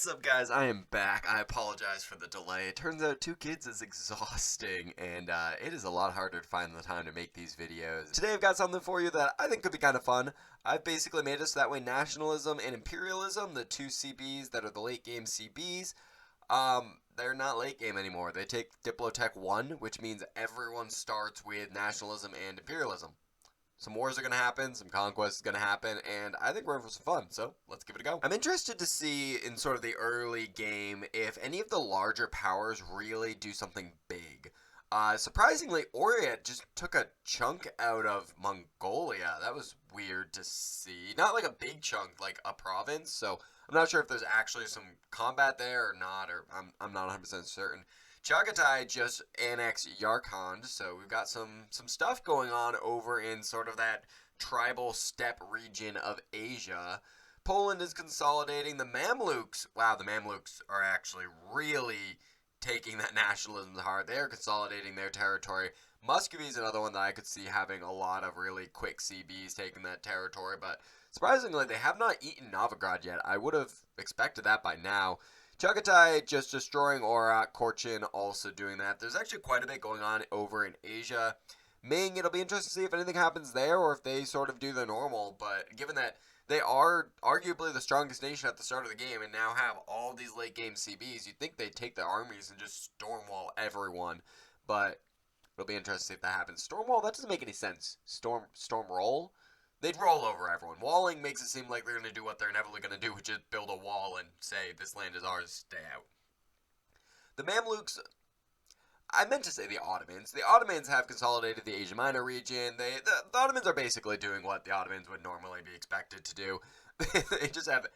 What's up, guys? I am back. I apologize for the delay. It turns out two kids is exhausting, and it is a lot harder to find the time to make these videos. Today I've got something for you that I think could be kind of fun. I've basically made it so that way nationalism and imperialism, the two CBs that are the late game CBs, they're not late game anymore. They take Diplotech 1, which means everyone starts with nationalism and imperialism. Some wars are going to happen, some conquest is going to happen, and I think we're in for some fun, so let's give it a go. I'm interested to see in sort of the early game if any of the larger powers really do something big. Surprisingly, Orient just took a chunk out of Mongolia. That was weird to see. Not like a big chunk, like a province, so I'm not sure if there's actually some combat there or not, or I'm not 100% certain. Chagatai just annexed Yarkand, so we've got some stuff going on over in sort of that tribal steppe region of Asia. Poland is consolidating. The Mamluks, wow, the Mamluks are actually really taking that nationalism to heart. They are consolidating their territory. Muscovy is another one that I could see having a lot of really quick CBs taking that territory, but surprisingly, they have not eaten Novigrad yet. I would have expected that by now. Chagatai just destroying Orak, Korchin also doing that. There's actually quite a bit going on over in Asia. Ming, it'll be interesting to see if anything happens there or if they sort of do the normal, but given that they are arguably the strongest nation at the start of the game and now have all these late game CBs, you'd think they'd take their armies and just stormwall everyone, but it'll be interesting to see if that happens. Stormwall, that doesn't make any sense. Stormroll? They'd roll over everyone. Walling makes it seem like they're going to do what they're inevitably going to do, which is build a wall and say, this land is ours, stay out. The Mamluks, I meant to say the Ottomans. The Ottomans have consolidated the Asia Minor region. The Ottomans are basically doing what the Ottomans would normally be expected to do. They just have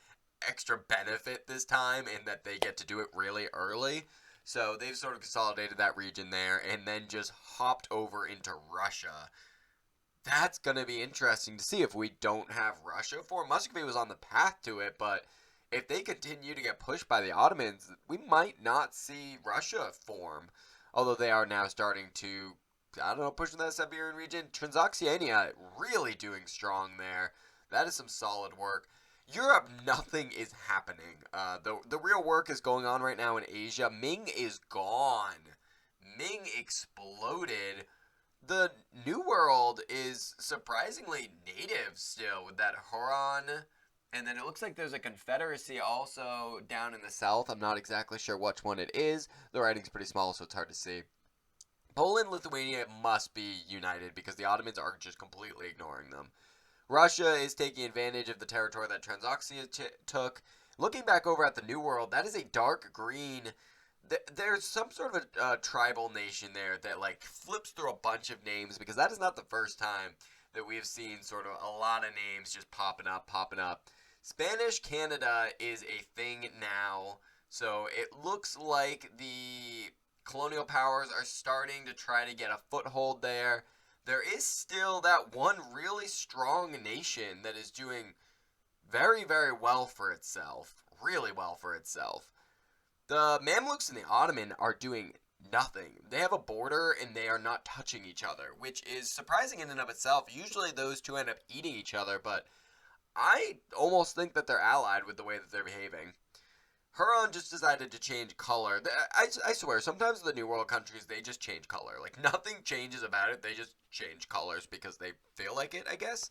extra benefit this time in that they get to do it really early. So they've sort of consolidated that region there and then just hopped over into Russia. That's going to be interesting to see if we don't have Russia for. Muscovy was on the path to it, but if they continue to get pushed by the Ottomans, we might not see Russia form. Although they are now starting to, I don't know, push in that Siberian region. Transoxiana really doing strong there. That is some solid work. Europe, nothing is happening. The real work is going on right now in Asia. Ming is gone. Ming exploded. The New World is surprisingly native still with that Huron. And then it looks like there's a confederacy also down in the south. I'm not exactly sure which one it is. The writing's pretty small, so it's hard to see. Poland, Lithuania must be united because the Ottomans are just completely ignoring them. Russia is taking advantage of the territory that Transoxia took. Looking back over at the New World, that is a dark green. There's some sort of a tribal nation there that like flips through a bunch of names because that is not the first time that we've seen sort of a lot of names just popping up. Spanish Canada is a thing now, so it looks like the colonial powers are starting to try to get a foothold there. There is still that one really strong nation that is doing very, very well for itself. Really well for itself. The Mamluks and the Ottoman are doing nothing. They have a border and they are not touching each other, which is surprising in and of itself. Usually those two end up eating each other, but I almost think that they're allied with the way that they're behaving. Huron just decided to change color. I swear, sometimes the New World countries, they just change color. Like, nothing changes about it. They just change colors because they feel like it, I guess.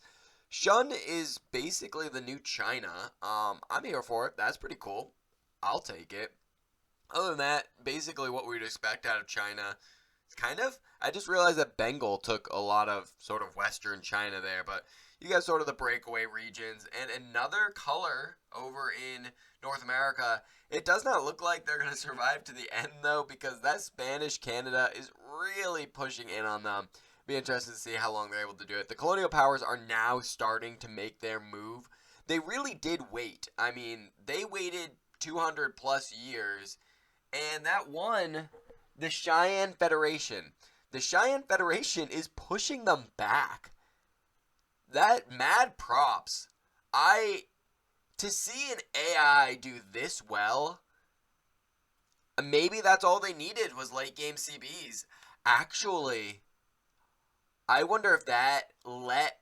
Shun is basically the new China. I'm here for it. That's pretty cool. I'll take it. Other than that, basically what we'd expect out of China, kind of. I just realized that Bengal took a lot of sort of Western China there, but you got sort of the breakaway regions. And another color over in North America. It does not look like they're going to survive to the end, though, because that Spanish Canada is really pushing in on them. Be interested to see how long they're able to do it. The colonial powers are now starting to make their move. They really did wait. I mean, they waited 200 plus years. And that won the Cheyenne Federation. The Cheyenne Federation is pushing them back. That mad props. To see an AI do this well, maybe that's all they needed was late game CBs. Actually, I wonder if that let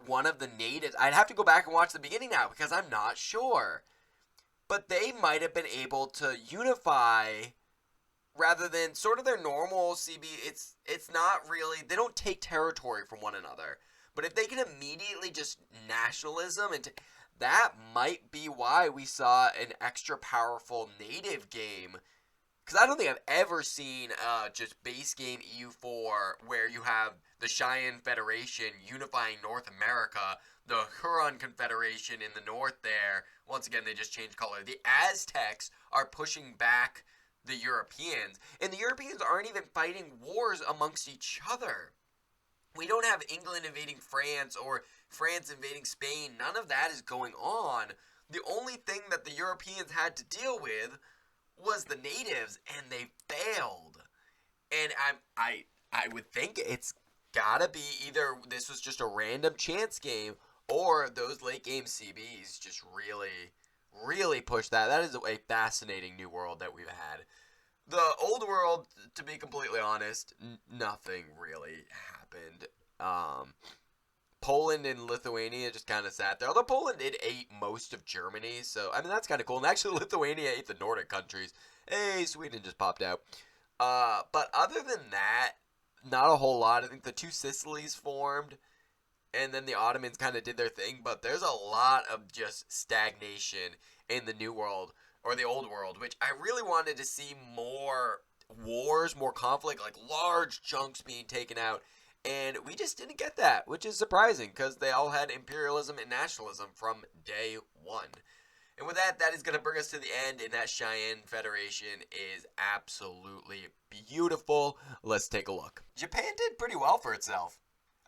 one of the natives... I'd have to go back and watch the beginning now because I'm not sure. but they might have been able to unify rather than sort of their normal CB. It's not really, they don't take territory from one another. But if they can immediately just nationalism, and that might be why we saw an extra powerful native game. Because I don't think I've ever seen just base game EU4 where you have the Cheyenne Federation unifying North America, the Huron Confederation in the north there. Once again, they just changed color. The Aztecs are pushing back the Europeans, and the Europeans aren't even fighting wars amongst each other. We don't have England invading France or France invading Spain. None of that is going on. The only thing that the Europeans had to deal with was the natives, and they failed. And I would think it's gotta be either this was just a random chance game, or those late game CBs just really pushed that. That is a fascinating new world that we've had. The old world, to be completely honest, nothing really happened. Poland and Lithuania just kind of sat there. Although Poland did ate most of Germany, so I mean that's kind of cool. And actually, Lithuania ate the Nordic countries. Hey, Sweden just popped out. But other than that, not a whole lot. I think the two Sicilies formed, and then the Ottomans kind of did their thing. But there's a lot of just stagnation in the New World or the Old World, which I really wanted to see more wars, more conflict, like large chunks being taken out. And we just didn't get that, which is surprising because they all had imperialism and nationalism from day one. And with that, that is going to bring us to the end, and that Cheyenne Federation is absolutely beautiful. Let's take a look. Japan did pretty well for itself.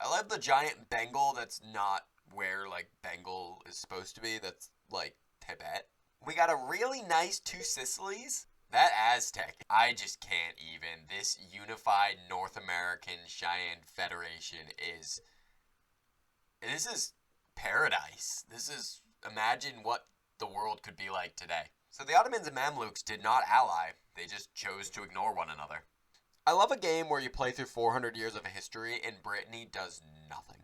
I love the giant Bengal that's not where, like, Bengal is supposed to be. That's, like, Tibet. We got a really nice two Sicilies. That Aztec, I just can't even. This unified North American Cheyenne Federation is... This is paradise. This is... Imagine what the world could be like today. So the Ottomans and Mamluks did not ally. They just chose to ignore one another. I love a game where you play through 400 years of history and Brittany does nothing.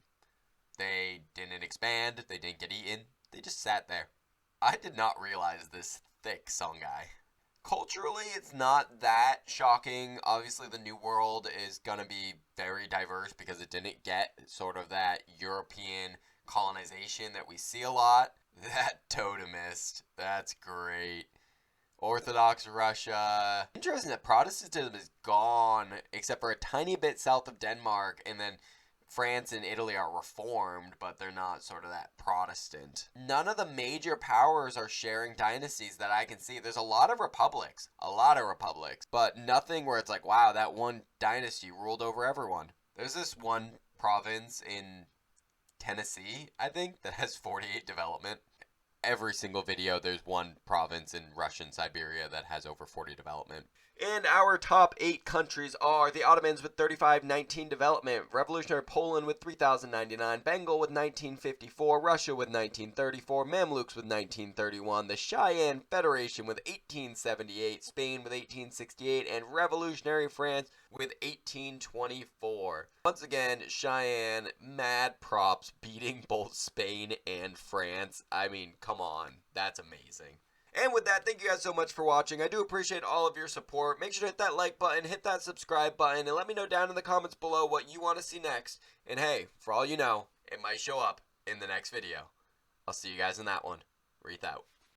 They didn't expand. They didn't get eaten. They just sat there. I did not realize this thick Songhai. Culturally, it's not that shocking. Obviously, the New World is going to be very diverse because it didn't get sort of that European colonization that we see a lot. That totemist, that's great. Orthodox Russia. Interesting that Protestantism is gone, except for a tiny bit south of Denmark, and then France and Italy are reformed, but they're not sort of that Protestant. None of the major powers are sharing dynasties that I can see. There's a lot of republics, but nothing where it's like, wow, that one dynasty ruled over everyone. There's this one province in Tennessee, I think, that has 48 development. Every single video, there's one province in Russian Siberia that has over 40 development. And our top 8 countries are the Ottomans with 3519 development, Revolutionary Poland with 3099, Bengal with 1954, Russia with 1934, Mamluks with 1931, the Cheyenne Federation with 1878, Spain with 1868, and Revolutionary France with 1824. Once again, Cheyenne, mad props, beating both Spain and France. I mean, come on, that's amazing. And with that, thank you guys so much for watching. I do appreciate all of your support. Make sure to hit that like button, hit that subscribe button, and let me know down in the comments below what you want to see next. And hey, for all you know, it might show up in the next video. I'll see you guys in that one. Wreath out.